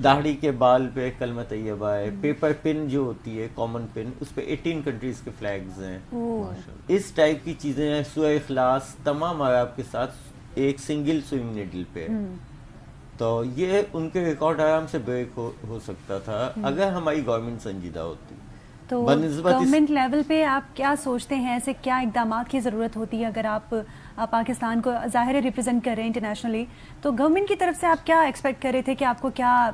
داڑھی کے بال پہ کلمہ طیبہ ہے, پیپر پن جو ہوتی ہے کامن پن, اس پہ 18 کنٹریز کے فلیگز ہیں, اس ٹائپ کی چیزیں ہیں. سورہ اخلاص تمام عرب کے ساتھ ایک سنگل سوئنگ نیڈل پہ. تو یہ ان کے ریکارڈ آرام سے بریک ہو سکتا تھا اگر ہماری گورنمنٹ سنجیدہ ہوتی. تو گورنمنٹ لیول پہ آپ کیا سوچتے ہیں, ایسے کیا اقدامات کی ضرورت ہوتی ہے اگر آپ پاکستان کو ظاہر ریپرزینٹ کر رہے ہیں انٹرنیشنلی, تو گورنمنٹ کی طرف سے آپ کیا ایکسپیکٹ کر رہے تھے کہ آپ کو کیا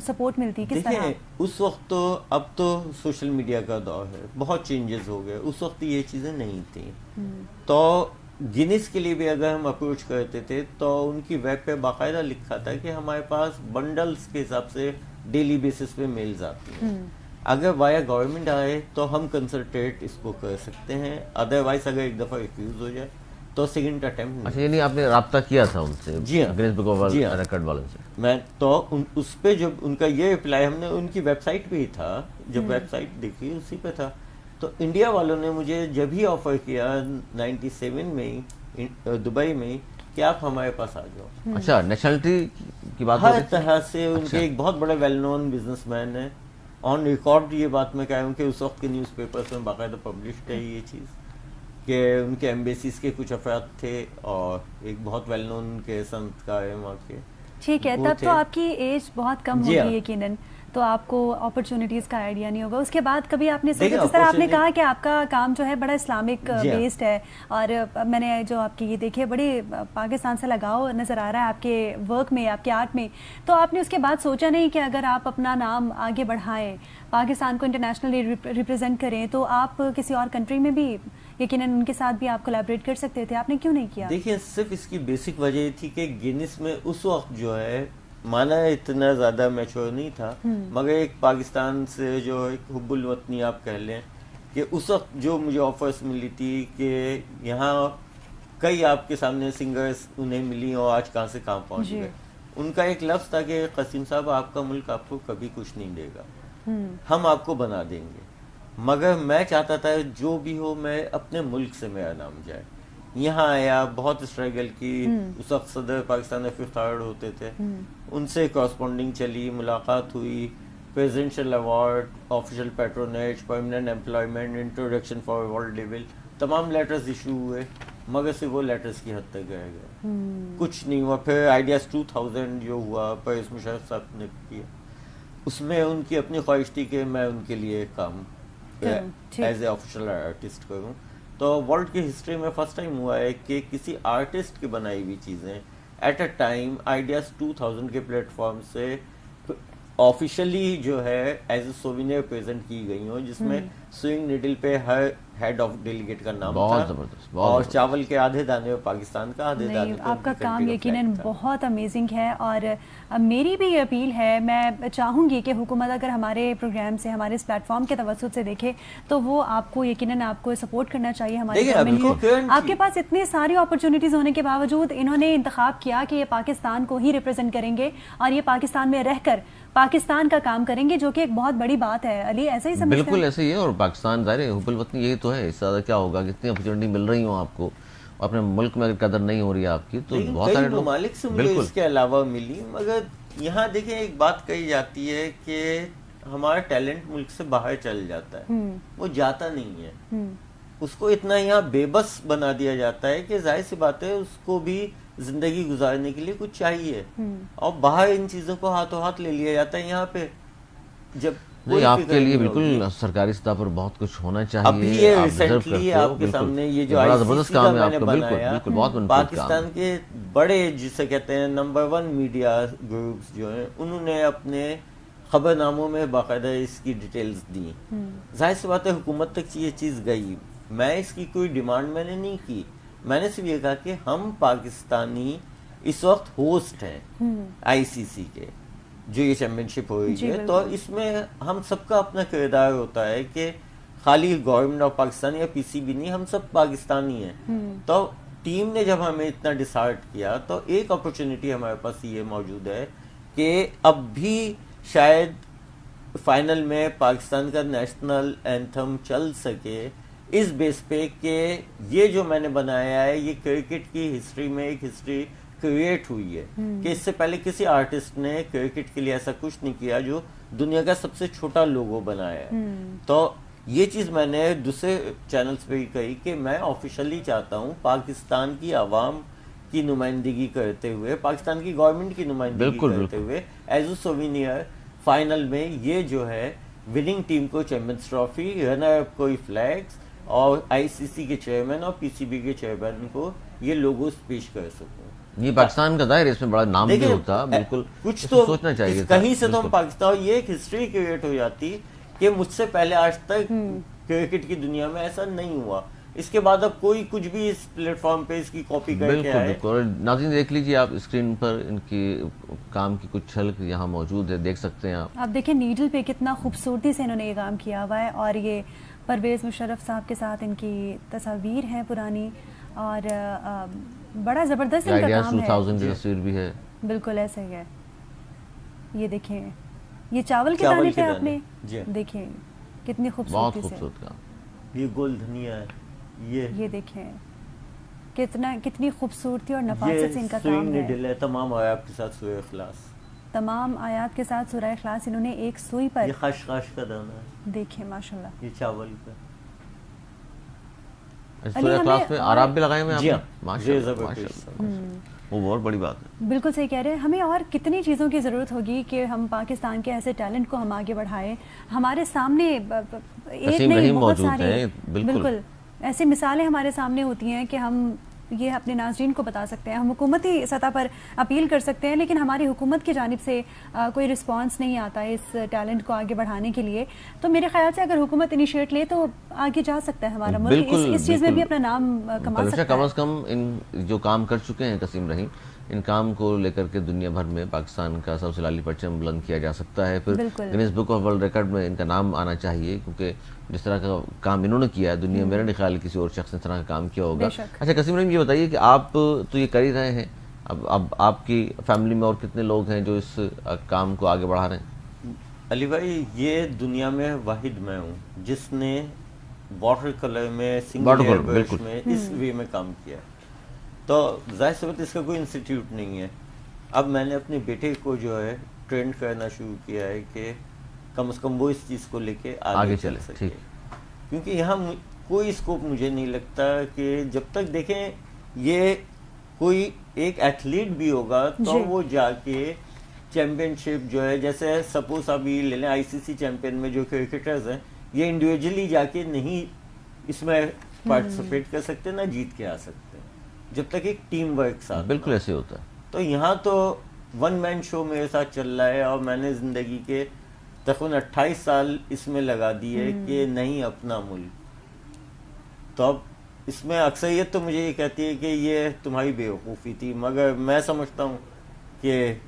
سپورٹ ملتی, کس طرح؟ دیکھیں اس وقت تو, اب تو سوشل میڈیا کا دور ہے, بہت چینجز ہو گئے, اس وقت یہ چیزیں نہیں تھیں. تو گینس کے لیے بھی اگر ہم اپروچ کرتے تھے تو ان کی ویب پہ باقاعدہ لکھا تھا کہ ہمارے پاس بنڈلز کے حساب سے ڈیلی بیسس پہ میلز آتی ہیں. اگر وایا گورنمنٹ آئے تو ہم کنسلٹیٹ اس کو کر سکتے ہیں, ادروائز اگر ایک دفعہ ریفیوز ہو جائے تو سیکنڈ اٹیمپٹ. اچھا, یعنی آپ نے رابطہ کیا تھا ان سے؟ جی ہاں, ریکارڈ والوں سے. میں تو اس پہ جب ان کا یہ رپلائی, ہم نے ان کی ویب سائٹ پہ ہی تھا, جب ویب سائٹ دیکھی اسی پہ تھا. تو انڈیا والوں نے مجھے جب ہی آفر کیا 97 میں دبئی میں کہ آپ ہمارے پاس آ جاؤ. اچھا, نیشنلٹی کی بات ہر طرح سے ان کے ایک بہت بڑے ویل نون بزنس مین ہیں, آن ریکارڈ یہ بات میں کہہ ہوں کہ اس وقت کے نیوز پیپرز میں باقاعدہ پبلشڈ ہے یہ چیز کہ ان کے ایمبیسیز کے کچھ افراد تھے اور ایک بہت ویل نون کے صنعتکار ہیں وہاں کے. ٹھیک ہے, تب تو آپ کی ایج بہت کم ہوگی یقیناً, تو آپ کو اپرچونیٹیز کا آئیڈیا نہیں ہوگا. اس کے بعد کبھی آپ نے سوچا, جس طرح آپ نے کہا کہ آپ کا کام جو ہے بڑا اسلامک بیسڈ ہے, اور میں نے جو آپ کی یہ دیکھے بڑی پاکستان سے لگاؤ نظر آ رہا ہے آپ کے ورک میں, آپ کے آرٹ میں, تو آپ نے اس کے بعد سوچا نہیں کہ اگر آپ اپنا نام آگے بڑھائیں, پاکستان کو انٹرنیشنلی ریپرزینٹ کریں, تو آپ کسی اور کنٹری میں بھی یقیناً ان کے ساتھ بھی آپ کولیبریٹ کر سکتے تھے, آپ نے کیوں نہیں کیا؟ دیکھیں صرف اس کی بیسک وجہ یہ تھی کہ گینس میں اس وقت جو ہے مانا اتنا زیادہ میچور نہیں تھا, مگر ایک پاکستان سے جو ایک حب الوطنی آپ کہہ لیں کہ اس وقت جو مجھے آفرز ملی تھی کہ یہاں کئی آپ کے سامنے سنگرز انہیں ملی اور آج کہاں سے کہاں پہنچ گئے. ان کا ایک لفظ تھا کہ قاسم صاحب آپ کا ملک آپ کو کبھی کچھ نہیں دے گا, ہم آپ کو بنا دیں گے. مگر میں چاہتا تھا جو بھی ہو میں اپنے ملک سے میرا نام جائے. یہاں آیا, بہت اسٹرگل کی, اس وقت صدر پاکستان ریٹائرڈ ہوتے تھے, ان سے کورسپونڈنگ چلی, ملاقات ہوئی, presidential award, official patronage, permanent employment, introduction for world level, تمام لیٹرز ایشو ہوئے, مگر صرف وہ لیٹرز کی حد تک رہ گئے, کچھ نہیں ہوا. پھر آئیڈیاز 2000 جو ہوا پرویز مشرف صاحب نے کیا, اس میں ان کی اپنی خواہش تھی کہ میں ان کے لیے کام ایز اے آفیشیل آرٹسٹ کروں. تو ورلڈ کی ہسٹری میں فرسٹ ٹائم ہوا ہے کہ کسی آرٹسٹ کی بنائی ہوئی چیزیں ایٹ اے ٹائم آئیڈیاز 2000 کے پلیٹ فارم سے آفیشیلی جو ہے ایز اے سووینئر پریزنٹ کی گئی ہوں, جس میں سوئنگ نیڈل پہ ہر ہیڈ آف ڈیلیگیٹ کا نام تھا, اور چاول کے آدھے دانے پاکستان کا, آدھے دانے. آپ کا کام یقیناً بہت امیزنگ ہے, اور میری بھی یہ اپیل ہے, میں چاہوں گی کہ حکومت اگر ہمارے پروگرام سے, ہمارے اس پلیٹ فارم کے توسط سے دیکھے تو وہ آپ کو یقیناً آپ کو سپورٹ کرنا چاہیے ہمارے گورنمنٹ کو. آپ کے پاس اتنی ساری اپرچونیٹیز ہونے کے باوجود انہوں نے انتخاب کیا کہ یہ پاکستان کو ہی ریپرزینٹ کریں گے اور یہ پاکستان میں رہ کر پاکستان کا کام کریں گے, جو کہ ایک بہت بڑی بات ہے. علی ایسا ہی سمجھتے ہیں؟ بالکل ایسے ہی ہے, اور پاکستان ظاہر ہے حب الوطنی یہی تو ہے, اس سے زیادہ کیا ہوگا. کتنی اپرچونیٹی مل رہی ہوں آپ کو, اپنے ملک میں اگر قدر نہیں ہو رہی ہے آپ کی, تو بہت سارے ممالک سے مجھے اس کے علاوہ ملی. مگر یہاں دیکھیں ایک بات کہی جاتی ہے کہ ہمارا ٹیلنٹ ملک سے باہر چل جاتا ہے, وہ جاتا نہیں ہے, اس کو اتنا یہاں بے بس بنا دیا جاتا ہے کہ ظاہر سی بات ہے اس کو بھی زندگی گزارنے کے لیے کچھ چاہیے, اور باہر ان چیزوں کو ہاتھوں ہاتھ لے لیا جاتا ہے. یہاں پہ جب نہیں, آپ کے لیے بالکل سرکاری سطح پر بہت کچھ ہونا چاہیے. ابھی یہ ریسنٹلی آپ کے سامنے یہ جو آئی سی سی کا میں نے بنایا, پاکستان کے بڑے جسے کہتے ہیں نمبر 1 میڈیا گروپس جو ہیں, انہوں نے اپنے خبر ناموں میں باقاعدہ اس کی ڈیٹیلز دی. ظاہر سی بات ہے حکومت تک یہ چیز گئی. میں اس کی کوئی ڈیمانڈ میں نے نہیں کی, میں نے صرف یہ کہا کہ ہم پاکستانی اس وقت ہوسٹ ہیں آئی سی سی کے, جو یہ چیمپئن شپ ہو رہی ہے, تو اس میں ہم سب کا اپنا کردار ہوتا ہے کہ خالی گورنمنٹ آف پاکستان یا پی سی بی نہیں, ہم سب پاکستانی ہیں. تو ٹیم نے جب ہمیں اتنا ڈسائڈ کیا تو ایک اپرچونٹی ہمارے پاس یہ موجود ہے کہ اب بھی شاید فائنل میں پاکستان کا نیشنل اینتھم چل سکے, اس بیس پہ کہ یہ جو میں نے بنایا ہے یہ کرکٹ کی ہسٹری میں ایک ہسٹری क्रिएट हुई है कि इससे पहले किसी आर्टिस्ट ने क्रिकेट के लिए ऐसा कुछ नहीं किया जो दुनिया का सबसे छोटा लोगो बनाया है। तो ये चीज मैंने दूसरे चैनल्स पे भी कही कि मैं ऑफिशियली चाहता हूँ पाकिस्तान की आवाम की नुमाइंदगी करते हुए, पाकिस्तान की गवर्नमेंट की नुमाइंदगी करते हुए एज अ सोविनियर फाइनल में ये जो है विनिंग टीम को चैंपियंस ट्रॉफी, रनर अप को फ्लैग्स और आईसीसी के चेयरमैन और पीसीबी के चेयरमैन को ये लोगोस पेश कर सकूं। ये पाकिस्तान का दायरा, इसमें बड़ा नाम भी होता, बिल्कुल कुछ तो सोचना चाहिए था। कहीं से तो हम पाकिस्तान, ये एक हिस्ट्री क्रिएट हो जाती कि मुझसे पहले आज तक क्रिकेट की दुनिया में ऐसा नहीं हुआ। इसके बाद अब कोई कुछ भी इस प्लेटफॉर्म पे इसकी कॉपी करके आए। बिल्कुल। नाज़रीन देख लीजिए आप स्क्रीन पर इनकी काम की कुछ झलक यहाँ मौजूद है, देख सकते हैं आप देखिए नीडल पे कितना खूबसूरती से इन्होंने ये काम किया हुआ है, और ये परवेज़ मुशर्रफ साहब के साथ इनकी तस्वीर है पुरानी, और बड़ा ज़बरदस्त इनका काम है। 2000 की तस्वीर भी है, बिल्कुल ऐसे ही है। ये देखें, ये चावल के दाने पे आपने देखें कितनी खूबसूरती से, ये गोल धनिया है, ये देखें कितनी खूबसूरती और नफासत से इनका काम है। तमाम आयात के साथ सूरह इखलास, तमाम आयात के साथ सूरह इखलास इन्होंने एक सुई पर, ये खशखश का दाना है, देखें माशाल्लाह, ये चावल का। सूरह इखलास में आराब भी लगाए हुए हैं माशाल्लाह, वो बहुत बड़ी बात है। बिल्कुल सही कह रहे हैं। हमें और कितनी चीज़ों की ज़रूरत होगी कि हम पाकिस्तान के ऐसे टैलेंट को हम आगे बढ़ाएं। हमारे सामने एक नहीं बहुत सारे बिल्कुल ऐसी मिसालें हमारे सामने होती हैं कि हम ये अपने नाज़रीन को बता सकते हैं, हम हुकूमती सतह पर अपील कर सकते हैं, लेकिन हमारी हुकूमत की जानिब से कोई रिस्पांस नहीं आता है इस टैलेंट को आगे बढ़ाने के लिए। तो मेरे ख्याल से अगर हुकूमत इनिशिएट ले तो आगे जा सकता है हमारा मुल्क, इस चीज़ में भी अपना नाम कमा सकता है। कम अज़ कम इन जो काम कर चुके हैं कसीम रहीम, इन काम को लेकर के दुनिया भर में पाकिस्तान का सबसे लाली परचम बुलंद किया जा सकता है। फिर Guinness book of world record में इनका नाम आना चाहिए, क्योंकि जिस तरह का काम इन्होंने किया है दुनिया, मेरा नहीं ख्याल किसी और शख्स ने इस तरह का काम किया होगा। अच्छा कसीम रहीम, ये बताइए कि आप तो ये कर ही रहे हैं, अब आपकी फैमिली में और कितने लोग हैं जो इस काम को आगे बढ़ा रहे हैं? अली भाई, ये दुनिया में वाहिद मैं हूँ जिसने वाटर कलर में सिंगल एयर ब्रश में इस वे में काम किया। तो जाहिर सी बात इसका कोई इंस्टीट्यूट नहीं है। अब मैंने अपने बेटे को जो है ट्रेंड करना शुरू किया है कि कम से कम वो इस चीज़ को लेके आगे चल सके, क्योंकि यहाँ कोई स्कोप मुझे नहीं लगता कि जब तक देखें ये कोई एक एथलीट भी होगा तो वो जाके चैंपियनशिप जो है, जैसे सपोज अभी ले लें आईसीसी चैंपियन में जो क्रिकेटर्स हैं, ये इंडिविजुअली जाके नहीं इसमें पार्टिसिपेट कर सकते, ना जीत के आ सकते जब तक एक टीम वर्क साथ। बिल्कुल ऐसे होता है। तो यहाँ तो वन मैन शो मेरे साथ चल रहा है और मैंने ज़िंदगी के तकरीबन 28 साल इसमें लगा दिए कि नहीं अपना मुल्क। तो अब इसमें अक्सरियत तो मुझे ये कहती है कि ये तुम्हारी बेवकूफ़ी थी, मगर मैं समझता हूँ कि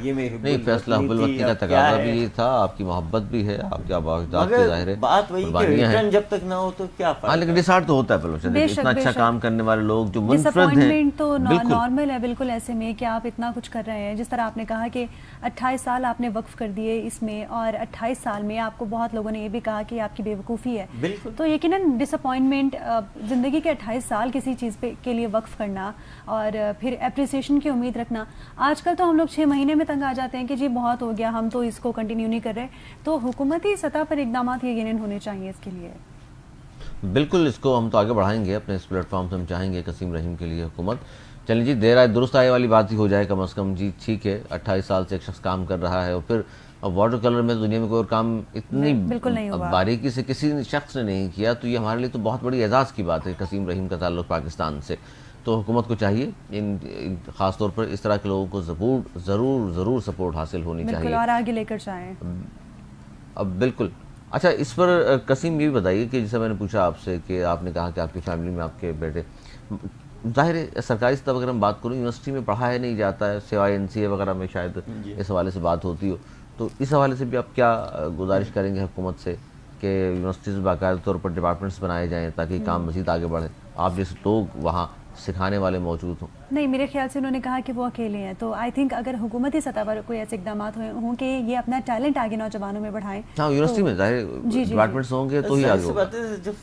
ये नहीं, फैसला हुब्बुल-वतनी का तकाज़ा भी ये था, आपकी मोहब्बत भी है, आपके आबाद के ज़ाहिर है, बात वही कि रिटर्न जब तक ना हो तो क्या फायदा। लेकिन डिसहार्ट तो होता है पहले, इतना अच्छा काम करने वाले लोग जो मुनफरद हैं, तो नॉर्मल है बिल्कुल ऐसे में कि आप इतना कुछ कर रहे हैं। जिस तरह आपने कहा कि 28 साल आपने वक्फ कर दिए इसमें, और 28 साल में आपको बहुत लोगों ने ये भी कहा कि आपकी बेवकूफ़ी है। तो यकीनन डिसअपॉइंटमेंट, ज़िंदगी के 28 साल किसी चीज़ के लिए वक्फ करना और फिर एप्रिसिएशन की उम्मीद रखना। आजकल तो हम लोग 6 महीने में तंग आ जाते हैं कि जी बहुत हो गया, हम तो इसको कंटिन्यू नहीं कर रहे। तो हुकूमती सतह पर इक़दाम यकीनन होने चाहिए इसके लिए। बिल्कुल, इसको हम तो आगे बढ़ाएंगे अपने इस प्लेटफॉर्म से, हम चाहेंगे कसीम रहीम के लिए हुकूमत, चलिए जी देर आए दुरुस्त आए वाली बात ही हो जाए कम अज़ कम जी। ठीक है, 28 साल से एक शख्स काम कर रहा है और फिर अब वाटर कलर में तो दुनिया में कोई और काम इतनी बारीकी से किसी शख्स ने नहीं किया, तो ये हमारे लिए तो बहुत बड़ी एजाज़ की बात है कसीम रहीम का ताल्लुक़ पाकिस्तान से। तो हुकूमत को चाहिए इन ख़ास तौर पर इस तरह के लोगों को ज़रूर सपोर्ट हासिल होनी चाहिए और आगे लेकर जाएं। अब बिल्कुल। अच्छा, इस पर कसीम ये भी बताइए कि जैसे मैंने पूछा आपसे कि आपने कहा कि आपकी फैमिली में आपके बेटे, ज़ाहिर है सरकारी स्तर अगर हम बात करूँ यूनिवर्सिटी में पढ़ाया नहीं जाता है, सिवाय NCA वगैरह में शायद इस हवाले से बात होती हो, तो इस हवाले से भी आप क्या गुजारिश करेंगे हुकूमत से कि यूनिवर्सिटीज़ में बाकायदा तौर पर डिपार्टमेंट्स बनाए जाएँ ताकि काम मज़ीद आगे बढ़े, आप जैसे लोग वहाँ सिखाने वाले मौजूद हों? नहीं, मेरे ख्याल से उन्होंने कहा कि वो अकेले हैं, तो आई थिंक अगर हुकूमती सतह पर कोई ऐसे इक़दाम हों कि ये अपना टैलेंट आगे नौजवानों में बढ़ाएं। हाँ, यूनिवर्सिटी में ज़ाहिर डिपार्टमेंट्स होंगे तो ही आगे होगा। जब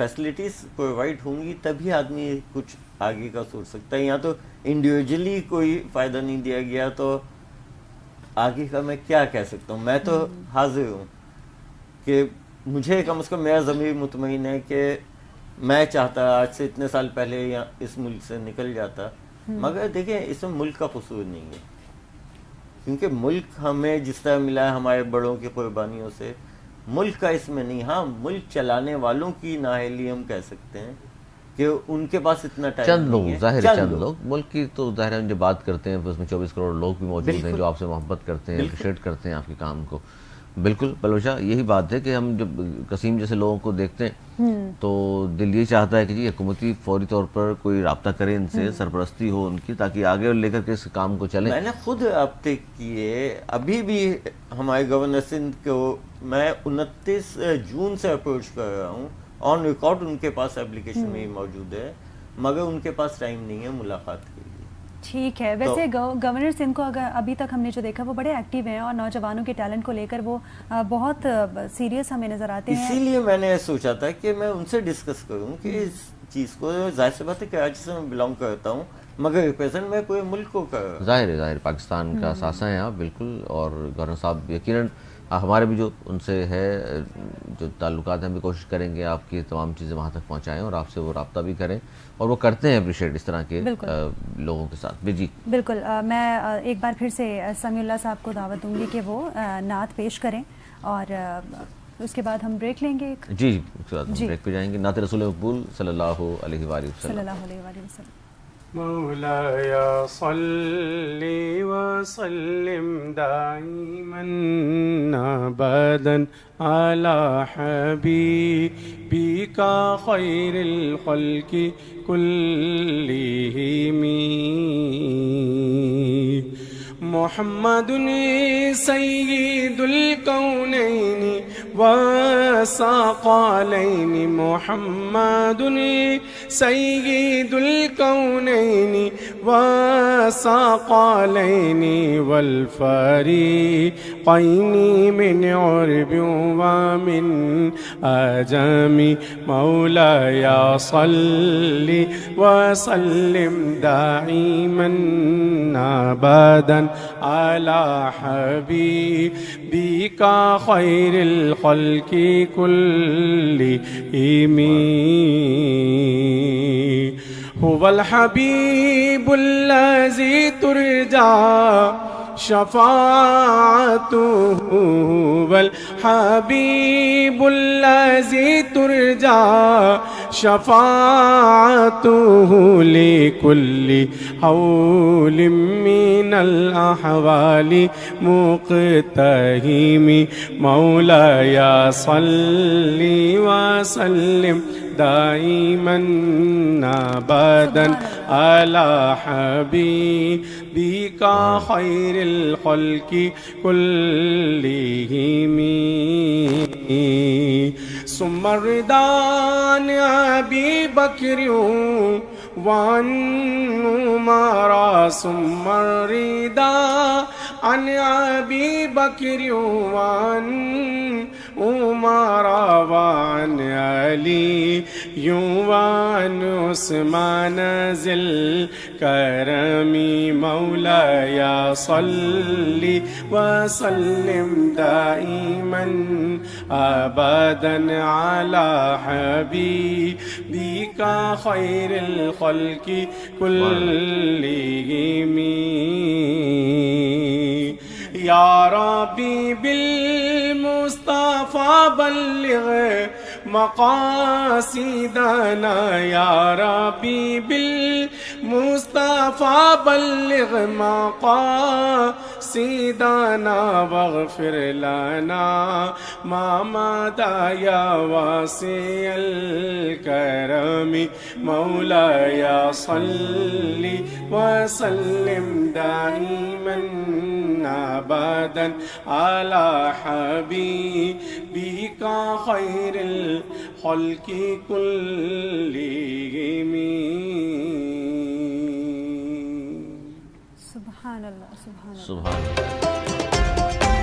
फैसिलिटीज प्रोवाइड होंगी तभी आदमी कुछ आगे का सोच सकता है। यहाँ तो इंडिविजुअली कोई फायदा नहीं दिया गया तो आगे का मैं क्या कह सकता हूँ। मैं तो हाजिर हूँ कि मुझे कम से कम मेरा ज़मीर मुतमईन है कि मैं चाहता आज से इतने साल पहले यहाँ इस मुल्क से निकल जाता, मगर देखिए इसमें मुल्क का कसूर नहीं है, क्योंकि मुल्क हमें जिस तरह मिला है हमारे बड़ों की कुर्बानियों से, मुल्क का इसमें नहीं। हाँ, मुल्क चलाने वालों की नाअहली हम कह सकते हैं कि उनके पास इतना टाइम चंद नहीं लोग, है। जाहिर है चंद लोग, मुल्क की तो जाहिर है जो बात करते हैं उसमें 24 करोड़ लोग भी मौजूद हैं जो आपसे मोहब्बत करते हैं, अप्रिशिएट करते हैं आपके काम को। बिल्कुल पलवशा, यही बात है कि हम जब कसीम जैसे लोगों को देखते हैं तो दिल ये चाहता है कि जी हुकूमती फौरी तौर पर कोई राब्ता करे इनसे, सरपरस्ती हो उनकी, ताकि आगे लेकर के इस काम को चले। मैंने खुद राब्ते किए, अभी भी हमारे गवर्नर सिंध को मैं 29 जून से अप्रोच कर रहा हूँ, ऑन रिकॉर्ड उनके पास एप्लीकेशन में मौजूद है, मगर उनके पास टाइम नहीं है मुलाकात के लिए। ठीक है। वैसे गवर्नर सिंह को अगर अभी तक हमने जो देखा वो बड़े एक्टिव हैं और नौजवानों के टैलेंट को लेकर वो बहुत सीरियस हमें नजर आते हैं। इसीलिए मैंने सोचा था कि मैं उनसे डिस्कस करूं कि इस चीज़ को, जाहिर सी बात है कराची से मैं बिलोंग करता हूं, मगर रिप्रेजेंट मैं पूरे मुल्क को कर रहा हूं। जाहिर पाकिस्तान का सासा हैं आप, बिल्कुल। और गवर्नर साहब यकीनन हमारे भी जो उनसे है जो ताल्लुकात हैं, हम भी कोशिश करेंगे आपकी तमाम चीज़ें वहाँ तक पहुँचाएँ और आपसे वो राब्ता भी करें, और वो करते हैं अप्रिशिएट इस तरह के लोगों के साथ भी। जी बिल्कुल। मैं एक बार फिर से समीउल्लाह साहब को दावत दूंगी कि वो नात पेश करें और उसके बाद हम ब्रेक लेंगे एक। जी, उसके बाद हम ब्रेक पे जाएंगे। नात रसूल मकबूल सल्लल्लाहु अलैहि वसल्लम। मौलाया सल्ली व सल्लिम दाइमन अबदन अला हबीबिका खैरिल खल्क़ि कुल्लिहिम मुहम्मदुन सय्यिदुल कौनैनि व सक़लैनि मुहम्मदुन सय्यिदुल कौनैनि व सक़लैनि वल फ़रीक़ैनि मिन उर्बि व मिन अजमी मौलाया सल्ली व सल्लिम दाइमन अबदन अला हबीबिका खैरिल खल्क़ि कुल्लिहिम हुवल हबीबुल्लज़ी तुरजा शफ़ाअतुहु वल हबीबुल्लज़ी तुरजा शफ़ाअतुहु लिकुल्लि हौलिम मिनल अहवालि मुक़तहिमी मौलाया सल्ली व सल्लिम दाइमन अबदन अला हबीबिका खैरिल खल्क़ि कुल्लिहिम सुम्मा रिदा अन अबी बकर वन उमरा सुम्मा रिदा अन अबी बकर वन उमरा वन अली वन उस्मान ज़िल करमी मौलाया सल्ली व सल्लिम दाइमन अबदन अला हबीबिका खैरिल खल्क़ि कुल्लिहिम या रब्बी बिल मुस्तफ़ा बल्लिग़ मक़ासिदना या रब्बी बिल मुस्तफ़ा बल्लिग़ मक़ासिदना वग़फ़िर लना मा मदा या वासिअल करमी मौलाया सल्ली व सल्लिम दाइमन अबदन अला हबीबिका खैरिल खल्क़ि कुल्लिहिम। सुभान अल्लाह, सुभान अल्लाह। सुभान अल्लाह।